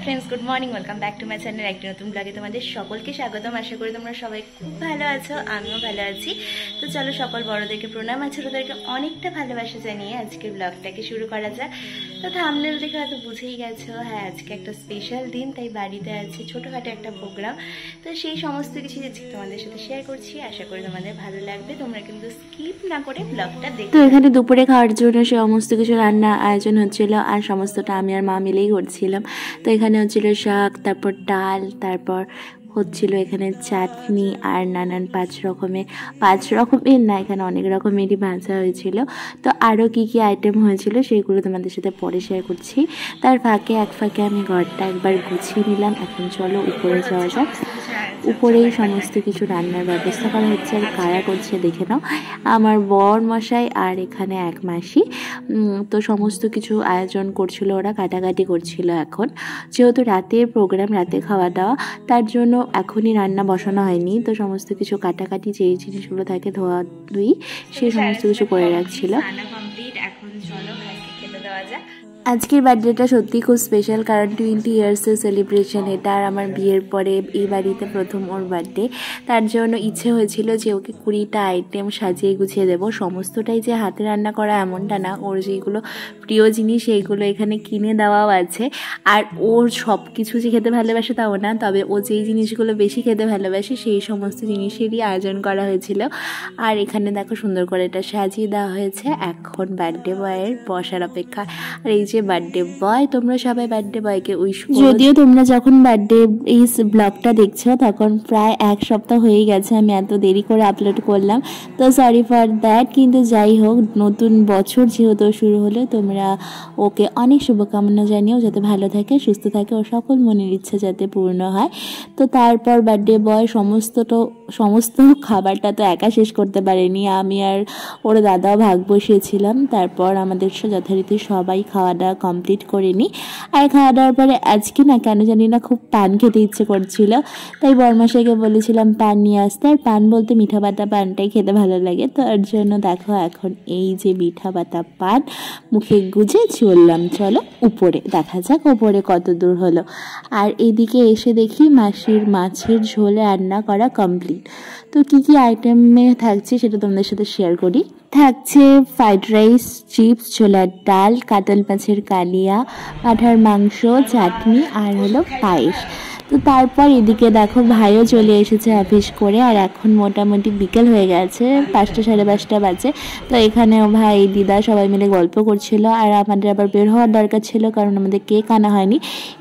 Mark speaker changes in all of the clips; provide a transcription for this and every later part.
Speaker 1: Friends good morning welcome back to my channel एक नतून ब्लगे तुम्हारे सकलके स्वागतम। आशा करी तुम्हारा सबाई खूब भालो आछो, आमिও ভালো আছি। তো চলো সকল বড়দেরকে প্রণাম আর ছোটদেরকে অনেকটা ভালোবাসা জানিয়ে আজকের ব্লগটাকে শুরু করা যাক। তো থাম্বনেল দেখে হয়তো বুঝেই গেছো, হ্যাঁ আজকে একটা স্পেশাল দিন, তাই বাড়িতে আছে ছোটখাটো একটা প্রোগ্রাম। তো সেই সমস্ত কিছু আজকে তোমাদের সাথে শেয়ার করছি, আশা করি তোমাদের ভালো লাগবে। তোমরা কিন্তু স্কিপ না করে ব্লগটা দেখো। তো এখানে দুপুরে খাওয়ার জন্য সমস্ত কিছু রান্না আয়োজন হচ্ছিল আর সমস্তটা আমি আর মা মিলেই করছিলাম। তো এখানে হচ্ছিল শাক, তারপর ডাল, তারপর হচ্ছিল এখানে চাটনি আর নানান পাঁচ রকমের না, এখানে অনেক রকমেরই ভাজা হয়েছিল। তো আরও কি কি আইটেম হয়েছিল সেগুলো তোমাদের সাথে পরে শেয়ার করছি। তার এক ফাঁকে আমি ঘরটা একবার গুছিয়ে নিলাম। এখন চলো উপরে যাওয়া যাক। উপরেই সমস্ত কিছু রান্নার ব্যবস্থা করা হচ্ছে, আর কারা করছে দেখে নাও। আমার বর মশাই আর এখানে এক মাসি। তো সমস্ত কিছু আয়োজন করছিল, ওরা কাটাকাটি করছিল। এখন যেহেতু রাতের প্রোগ্রাম, রাতে খাওয়া দাওয়া, তার জন্য এখনই রান্না বসানো হয়নি। তো সমস্ত কিছু কাটাকাটি, যেই জিনিসগুলো থাকে ধোয়া ধুই, সেই সমস্ত কিছু করে রাখছিল। এখন চলো ভাইকে খেতে দেওয়া যাক। আজকের বার্থডেটা সত্যি খুব স্পেশাল, কারণ 20 ইয়ার্সের সেলিব্রেশন এটা। আর আমার বিয়ের পরে এই বাড়িতে প্রথম ওর বার্থডে। তার জন্য ইচ্ছে হয়েছিল যে ওকে 20টা আইটেম সাজিয়ে গুছিয়ে দেবো। সমস্তটাই যে হাতে রান্না করা এমনটা না, ওর যেগুলো প্রিয় জিনিস সেইগুলো এখানে কিনে দেওয়াও আছে। আর ওর সব কিছু যে খেতে ভালোবাসে তাও না, তবে ও যেই জিনিসগুলো বেশি খেতে ভালোবাসে সেই সমস্ত জিনিসেরই আয়োজন করা হয়েছিল। আর এখানে দেখো সুন্দর করে এটা সাজিয়ে দেওয়া হয়েছে। এখন বার্থডে বয়ের বসার অপেক্ষা। আর এই যে বার্থডে বয়, তোমরা সবাই বার্থডে বয়কে উইশ করো। যদিও তোমরা যখন বার্থডে এই ব্লগটা দেখছো তখন প্রায় এক সপ্তাহ হয়ে গেছে, আমি এত দেরি করে আপলোড করলাম, তো সরি ফর দ্যাট। কিন্তু যাই হোক, নতুন বছর যেহেতু শুরু হলো, তোমরা ওকে অনেক শুভকামনা জানিও, যাতে ভালো থাকে, সুস্থ থাকে, ও সকল মনের ইচ্ছা যাতে পূর্ণ হয়। তো তারপর বার্থডে বয় সমস্ত খাবারটা তো একা শেষ করতে পারেনি, আমি আর ওর দাদাও ভাগ বসিয়েছিলাম। তারপর আমাদের যথারীতি সবাই খাওয়া দাওয়া কমপ্লিট করে নিই। আর খাওয়া দাওয়ার পরে আজকে না কেন জানি না খুব পান খেতে ইচ্ছে করছিল, তাই বরমাসাইকে বলেছিলাম পান নিয়ে আসতে। আর পান বলতে মিঠা পাতা পানটাই খেতে ভালো লাগে। তো এর জন্য দেখো এখন এই যে মিঠা পাতা পান মুখে গুজে চললাম। চলো উপরে দেখা যাক উপরে কত দূর হলো। আর এদিকে এসে দেখি মাসির মাছের ঝোলে রান্না করা কমপ্লিট। তো কি কি আইটেমে থাকছে সেটা তোমাদের সাথে শেয়ার করি। থাকছে ফ্রাইড রাইস, চিপস, ছোলার ডাল, কাতল মাছের কালিয়া, পাঁঠার মাংস, চাটনি আর হলো পায়েস। তো তারপর এদিকে দেখো ভাইও চলে এসেছে অফিস করে। আর এখন মোটামুটি বিকেল হয়ে গেছে, 5টা সাড়ে 5টা বাজে। তো এখানেও ভাই দিদা সবাই মিলে গল্প করছিল। আর আমাদের আবার বের হওয়ার দরকার ছিল, কারণ আমাদের কেক আনা হয়নি।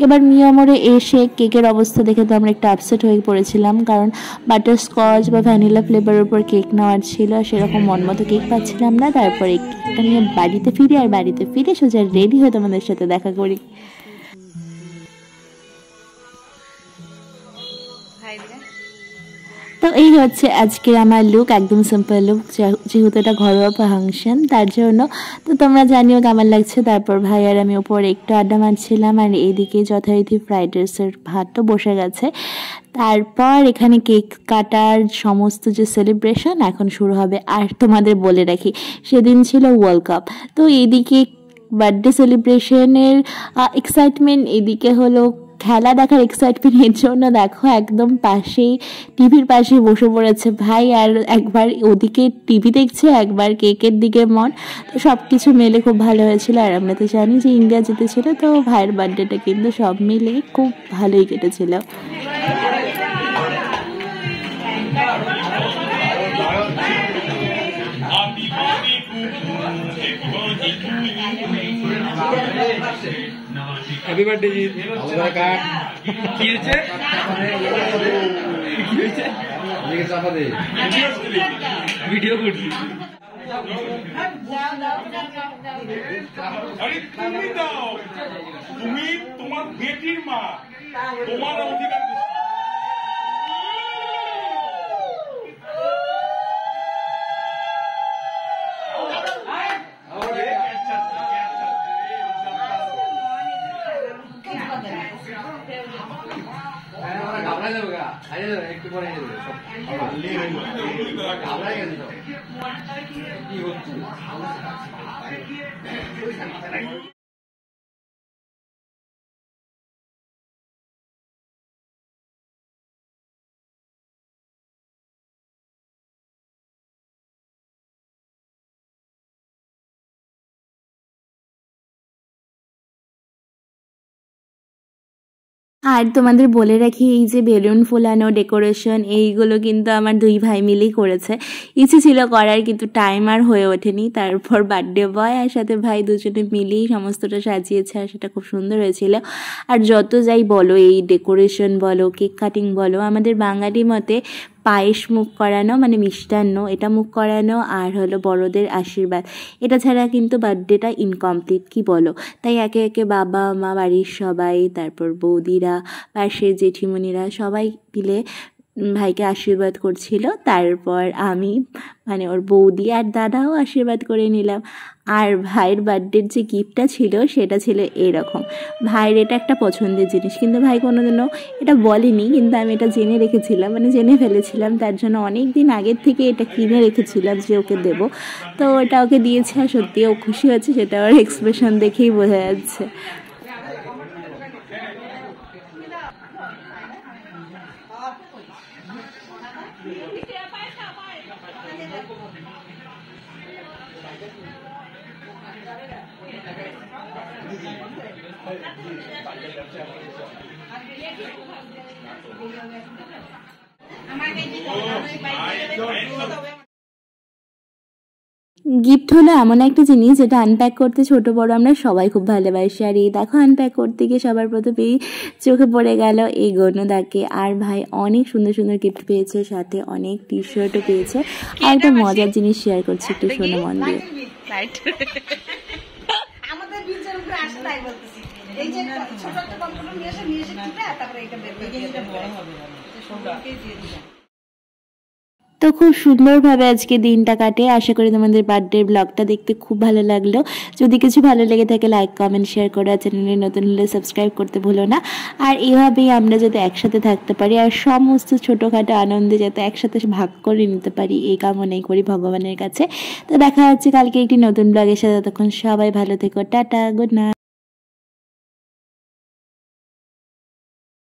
Speaker 1: এবার মিয়ামরে এসে কেকের অবস্থা দেখে তো আমরা একটু আপসেট হয়ে পড়েছিলাম, কারণ বাটারস্কচ বা ভ্যানিলা ফ্লেভারের উপর কেক নেওয়ার ছিল, সেরকম মন মতো কেক পাচ্ছিলাম না। তারপরে কেকটা নিয়ে বাড়িতে ফিরি, আর বাড়িতে ফিরে সোজা রেডি হয়ে তোমাদের সাথে দেখা করি। তো এই হচ্ছে আজকে আমার লুক, একদম সিম্পল লুক, যেহেতু এটা ঘরোয়া ফাংশন তার জন্য। তো তোমরা জানিও কেমন লাগছে। তারপর ভাই আর আমি উপরে একটু আড্ডা মারছিলাম, আর এইদিকে যথারীতি ফ্রাইড রাইসের ভাতও বসে গেছে। তারপর এখানে কেক কাটার সমস্ত যে সেলিব্রেশন এখন শুরু হবে। আর তোমাদের বলে রাখি, সেদিন ছিল ওয়ার্ল্ড কাপ। তো এইদিকে বার্থডে সেলিব্রেশনের এক্সাইটমেন্ট, এদিকে হলো খেলা দেখার এক্সাইটমেন্টের জন্য দেখো একদম পাশেই টিভির পাশে বসে পড়েছে ভাই। আর একবার ওদিকে টিভি দেখছে, একবার কেকের দিকে মন। তো সব কিছু মিলে খুব ভালো হয়েছিল। আর আমরা তো জানি যে ইন্ডিয়া জিতেছিল, তো ভাইয়ের বার্থডেটা কিন্তু সব মিলে খুব ভালোই কেটেছিল।
Speaker 2: হ্যাপি বার্থডে জি। আমরা কাট কি হচ্ছে কি হচ্ছে লিখে চাপা দে ভিডিও করছি।
Speaker 3: আরে তুমি দাও, তুমি তোমার বেটির মা, তোমার অধিকার
Speaker 2: ঘাবড়াই যাবে গা, হারিয়ে যাবে, একটু পরে হারিয়ে যাবে সব। ঘাবড়াই গেছে সব। কি হচ্ছে?
Speaker 1: আর তোমাদের বলে রাখি, এই যে বেলুন ফোলানো, ডেকোরেশন, এইগুলো কিন্তু আমার দুই ভাই মিলেই করেছে। ইচ্ছে ছিল করার, কিন্তু টাইম আর হয়ে ওঠেনি। তারপর বার্থডে বয় আর সাথে ভাই দুজনে মিলেই সমস্তটা সাজিয়েছে, আর সেটা খুব সুন্দর হয়েছিল। আর যত যাই বলো, এই ডেকোরেশন বলো, কেক কাটিং বলো, আমাদের বাঙালি মতে পায়েস মুখ করানো মানে মিষ্টান্ন, এটা মুখ করানো, আর হলো বড়দের আশীর্বাদ, এটা ছাড়া কিন্তু বার্থডেটা ইনকমপ্লিট, কি বলো? তাই একে একে বাবা মা, বাড়ির সবাই, তারপর বৌদিরা, পাশের জেঠিমণিরা সবাই মিলে ভাইকে আশীর্বাদ করছিল। তারপর আমি মানে ওর বৌদি আর দাদাও আশীর্বাদ করে নিলাম। আর ভাইয়ের বার্থডের যে গিফটটা ছিল সেটা ছিল এরকম। ভাইয়ের এটা একটা পছন্দের জিনিস, কিন্তু ভাই কোনোদিনও এটা বলেনি, কিন্তু আমি এটা জেনে রেখেছিলাম, মানে জেনে ফেলেছিলাম। তার জন্য অনেক দিন আগের থেকে এটা কিনে রেখেছিলাম যে ওকে দেব। তো ওটা ওকে দিয়েছে, আর সত্যি ও খুশি হচ্ছে, সেটা ওর এক্সপ্রেশন দেখেই বোঝা যাচ্ছে। গিফট হলো এমন একটা জিনিস যেটা আনপ্যাক করতে ছোট বড় আমরা সবাই খুব ভালোবাসি। আর এই দেখো, আনপ্যাক করতে গিয়ে সবার প্রথমেই চোখে পড়ে গেল এই গনুদাকে। আর ভাই অনেক সুন্দর সুন্দর গিফট পেয়েছে, সাথে অনেক টি শার্টও পেয়েছে। আর একটা মজার জিনিস শেয়ার করছি, একটু শোনো মন দিয়ে।
Speaker 4: আমাদের বীজের উপরে আসে তাই বলতেছি, এই যে ছোট একটা কম্পিউটার নিয়ে এসে কিনে তারপরে এটা বের করে দিয়ে বড় হবে, সবাইকে দিয়ে দিলাম।
Speaker 1: তো খুব সুন্দরভাবে আজকে দিনটা কাটে। আশা করি তোমাদের বার্থডে ব্লগটা দেখতে খুব ভালো লাগলো। যদি কিছু ভালো লেগে থাকে লাইক, কমেন্ট, শেয়ার করে, চ্যানেলে নতুন হলে সাবস্ক্রাইব করতে ভুলো না। আর এভাবেই আমরা যাতে একসাথে থাকতে পারি, আর সমস্ত ছোটোখাটো আনন্দে যাতে একসাথে ভাগ করে নিতে পারি, এই কামনাই করি ভগবানের কাছে। তো দেখা হচ্ছে কালকে একটি নতুন ব্লগের সাথে। ততক্ষণ সবাই ভালো থেকো, টাটা, গুড নাইট।